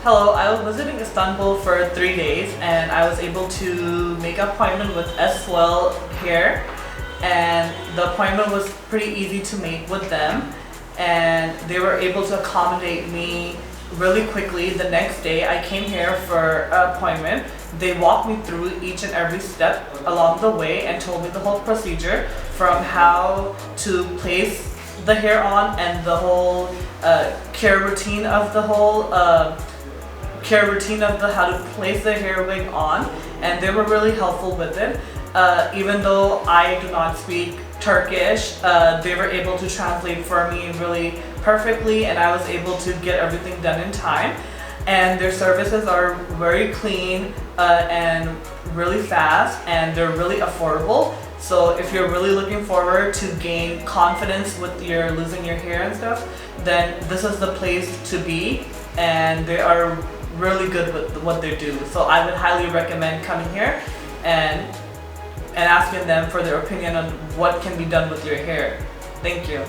Hello, I was visiting Istanbul for 3 days and I was able to make an appointment with Swell Hair, and the appointment was pretty easy to make with them, and they were able to accommodate me really quickly. The next day I came here for an appointment. They walked me through each and every step along the way and told me the whole procedure, from how to place the hair on and the whole care routine of the whole how to place the hair wig on, and they were really helpful with it. Even though I do not speak Turkish, they were able to translate for me really perfectly, and I was able to get everything done in time. And their services are very clean and really fast, and they're really affordable. So if you're really looking forward to gain confidence with your losing your hair and stuff, then this is the place to be, and they are really good with what they do. So I would highly recommend coming here and asking them for their opinion on what can be done with your hair. Thank you.